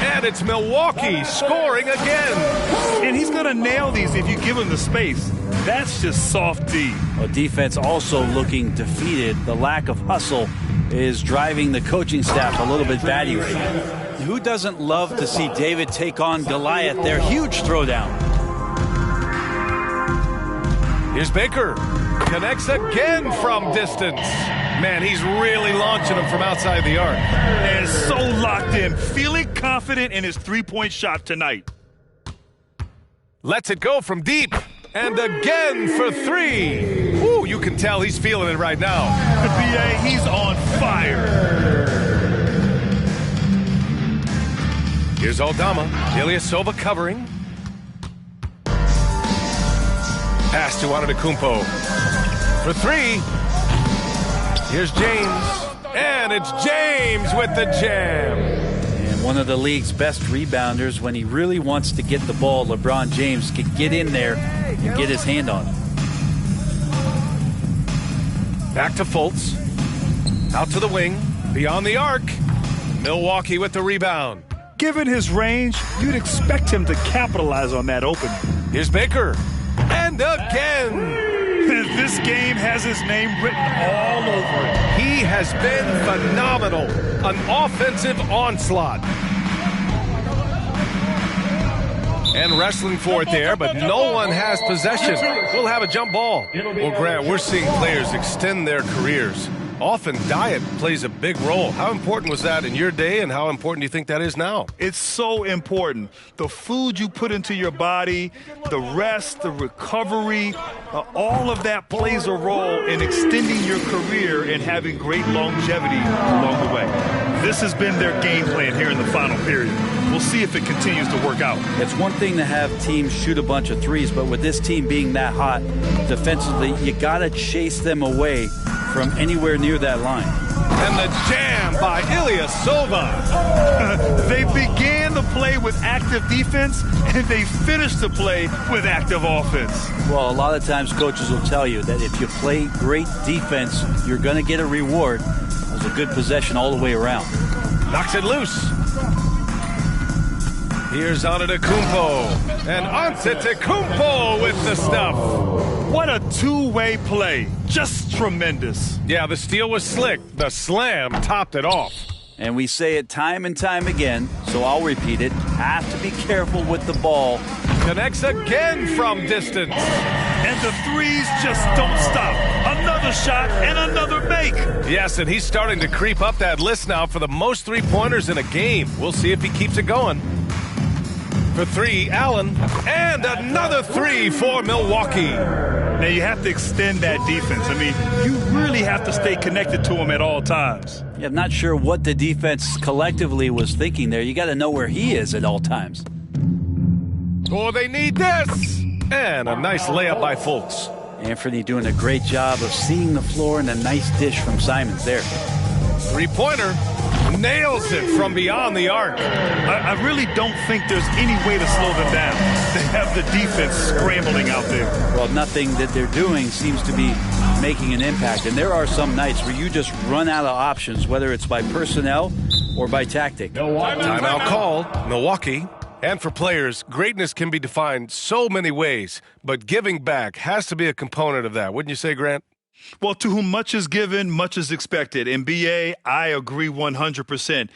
And it's Milwaukee scoring again. And he's going to nail these if you give him the space. That's just soft D. Well, defense also looking defeated. The lack of hustle is driving the coaching staff a little bit batty right now. Who doesn't love to see David take on Goliath? Their huge throwdown. Here's Baker. Connects again from distance. Man, he's really launching them from outside the arc. And so locked in, feeling confident in his three-point shot tonight. Lets it go from deep. And again for three. Ooh, you can tell he's feeling it right now. B.A., he's on fire. Here's Aldama. Ilyasova covering. Pass to Antetokounmpo. For three. Here's James. And it's James with the jam. And one of the league's best rebounders, when he really wants to get the ball, LeBron James can get in there and get his hand on it. Back to Fultz. Out to the wing. Beyond the arc. Milwaukee with the rebound. Given his range, you'd expect him to capitalize on that opening. Here's Baker. And again. This game has his name written all over it. He has been phenomenal. An offensive onslaught. And wrestling for it there, but no one has possession. We'll have a jump ball. Well, Grant, we're seeing players extend their careers. Often diet plays a big role. How important was that in your day, and how important do you think that is now? It's so important. The food you put into your body, the rest, the recovery, all of that plays a role in extending your career and having great longevity along the way. This has been their game plan here in the final period. We'll see if it continues to work out. It's one thing to have teams shoot a bunch of threes, but with this team being that hot defensively, you got to chase them away from anywhere near that line. And the jam by Ilyasova. They began the play with active defense, and they finished the play with active offense. Well, a lot of times coaches will tell you that if you play great defense, you're going to get a reward. It was a good possession all the way around. Knocks it loose. Here's Antetokounmpo. And Antetokounmpo with the stuff. What a two-way play. Just tremendous. Yeah, the steal was slick. The slam topped it off. And we say it time and time again, so I'll repeat it. Have to be careful with the ball. Connects again from distance. And the threes just don't stop. Another shot and another make. Yes, and he's starting to creep up that list now for the most three-pointers in a game. We'll see if he keeps it going. For three, Allen. And another three for Milwaukee. Now, you have to extend that defense. I mean, you really have to stay connected to him at all times. Yeah, I'm not sure what the defense collectively was thinking there. You got to know where he is at all times. Oh, they need this. And a nice layup by Fultz. Anthony doing a great job of seeing the floor, and a nice dish from Simons there. Three-pointer. nails it from beyond the arc. I really don't think there's any way to slow them down. They have the defense scrambling out there. Well, nothing that they're doing seems to be making an impact. And there are some nights where you just run out of options, whether it's by personnel or by tactic. Timeout called, Milwaukee. And for players, greatness can be defined so many ways, but giving back has to be a component of that. Wouldn't you say, Grant? Well, to whom much is given, much is expected. In BA, I agree 100%.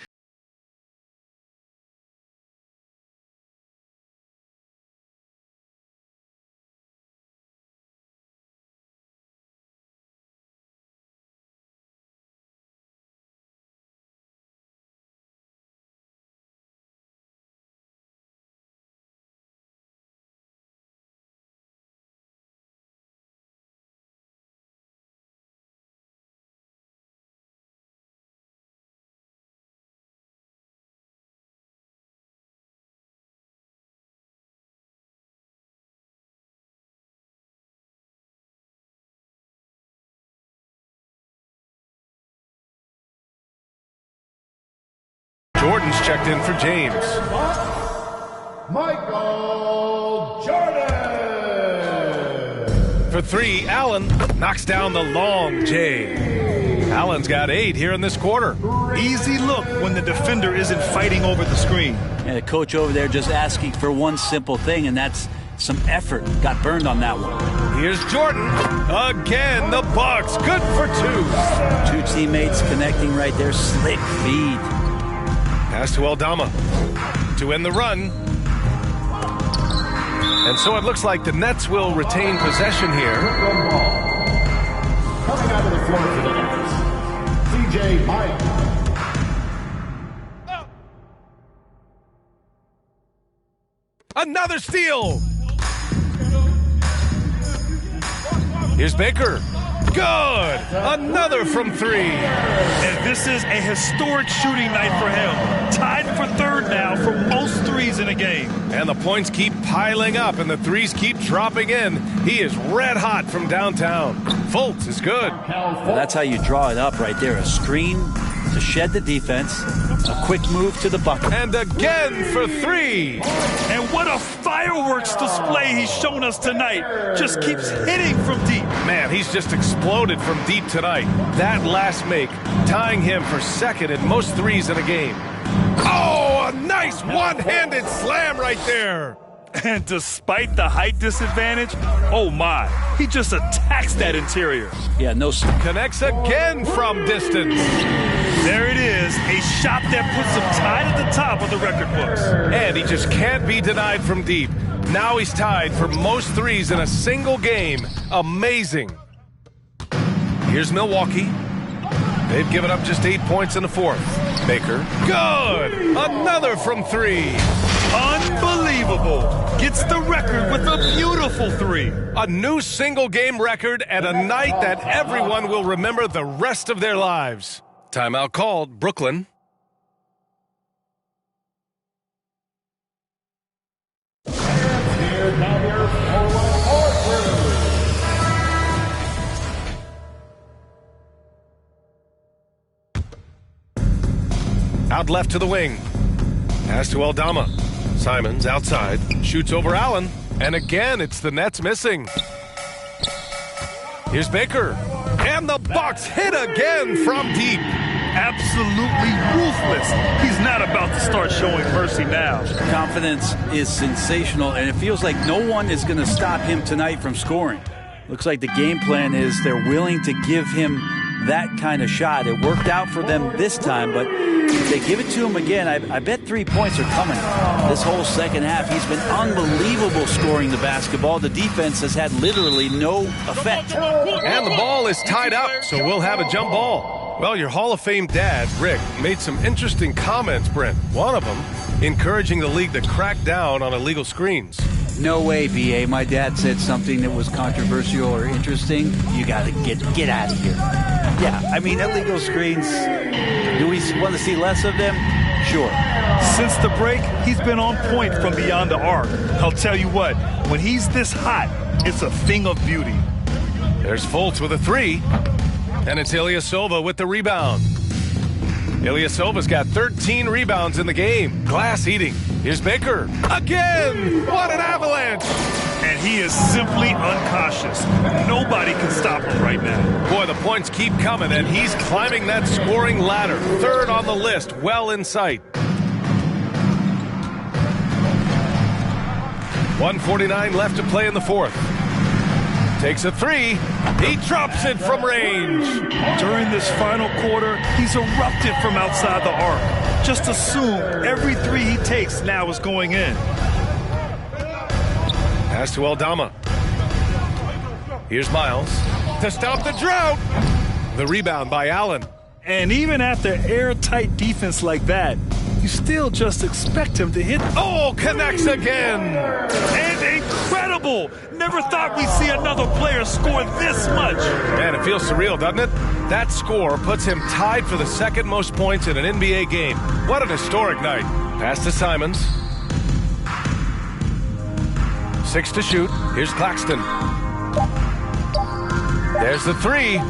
Jordan's checked in for James. Michael Jordan. For three, Allen knocks down the long J. Allen's got 8 here in this quarter. Easy look when the defender isn't fighting over the screen. And the coach over there just asking for one simple thing, and that's some effort. Got burned on that one. Here's Jordan. Again, the Bucks. Good for 2. 2 teammates connecting right there. Slick feed. Pass to Aldama to end the run. And so it looks like the Nets will retain possession here. Coming out of the floor for the Nets, CJ Mike. Another steal. Here's Baker. Good. Another from 3. And this is a historic shooting night for him. Tied for 3rd now for most threes in a game. And the points keep piling up and the threes keep dropping in. He is red hot from downtown. Fultz is good. Well, that's how you draw it up right there. A screen to shed the defense. A quick move to the bucket. And again for 3. And what a fireworks display he's shown us tonight. Just keeps hitting from deep. Man, he's just exploded from deep tonight. That last make, tying him for 2nd in most threes in a game. Oh, a nice one-handed slam right there. And despite the height disadvantage, oh my, he just attacks that interior. Yeah, no. Connects again from distance. There it is, a shot that puts him tied at the top of the record books. And he just can't be denied from deep. Now he's tied for most threes in a single game. Amazing. Here's Milwaukee. They've given up just 8 points in the 4th. Baker. Good. Another from 3. Unbelievable. Gets the record with a beautiful 3. A new single game record and a night that everyone will remember the rest of their lives. Timeout called. Brooklyn. Out left to the wing. Pass to Aldama. Simons outside. Shoots over Allen. And again, it's the Nets missing. Here's Baker. And the Bucks hit again from deep. Absolutely ruthless. He's not about to start showing mercy now. Confidence is sensational, and it feels like no one is going to stop him tonight from scoring. Looks like the game plan is they're willing to give him that kind of shot. It worked out for them this time, but if they give it to him again, I bet 3 points are coming. This whole second half, he's been unbelievable scoring the basketball. The defense has had literally no effect. And the ball is tied up, so we'll have a jump ball. Well, your Hall of Fame dad, Rick, made some interesting comments, Brent. One of them encouraging the league to crack down on illegal screens. No way, BA. My dad said something that was controversial or interesting. You got to get out of here. Yeah, I mean, illegal screens, do we want to see less of them? Sure. Since the break, he's been on point from beyond the arc. I'll tell you what, when he's this hot, it's a thing of beauty. There's Fultz with a 3, and it's Ilyasova with the rebound. Ilyasova's got 13 rebounds in the game. Glass eating. Here's Baker. Again! What an avalanche! And he is simply uncautious. Nobody can stop him right now. Boy, the points keep coming, and he's climbing that scoring ladder. Third on the list, well in sight. 1:49 left to play in the fourth. Takes a three. He drops it from range. During this final quarter, he's erupted from outside the arc. Just assume every three he takes now is going in. Pass to Aldama. Here's Miles to stop the drought. The rebound by Allen. And even after airtight defense like that, you still just expect him to hit. Oh, connects again. And incredible. Never thought we'd see another player score this much. Man, it feels surreal, doesn't it? That score puts him tied for the second most points in an NBA game. What an historic night. Pass to Simons. 6 to shoot. Here's Claxton. There's the three.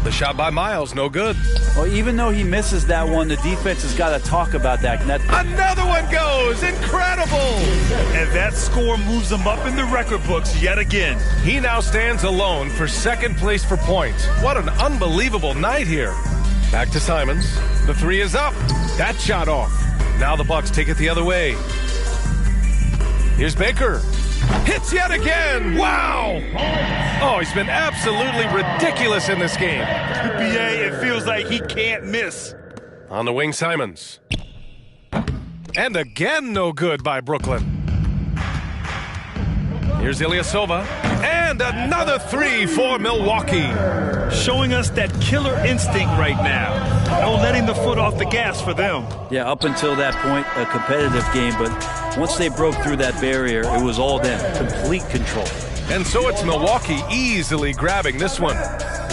The shot by Miles, no good. Well, even though he misses that one, the defense has got to talk about that. Another one goes! Incredible! And that score moves him up in the record books yet again. He now stands alone for second place for points. What an unbelievable night here. Back to Simons. The three is up. That shot off. Now the Bucks take it the other way. Here's Baker. Hits yet again! Wow! Oh, he's been absolutely ridiculous in this game. BA, it feels like he can't miss. On the wing, Simons. And again, no good by Brooklyn. Here's Ilyasova. And another three for Milwaukee. Showing us that killer instinct right now. No letting the foot off the gas for them. Yeah, up until that point, a competitive game, but once they broke through that barrier, it was all them. Complete control. And so it's Milwaukee easily grabbing this one.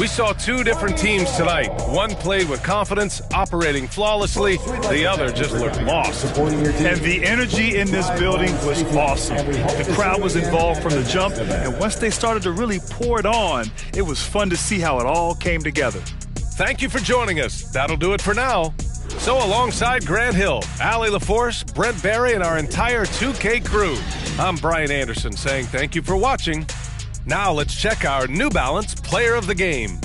We saw two different teams tonight. One played with confidence, operating flawlessly. The other just looked lost. And the energy in this building was awesome. The crowd was involved from the jump, and once they started to really pour it on, it was fun to see how it all came together. Thank you for joining us. That'll do it for now. So alongside Grant Hill, Allie LaForce, Brent Barry, and our entire 2K crew, I'm Brian Anderson saying thank you for watching. Now let's check our New Balance Player of the Game.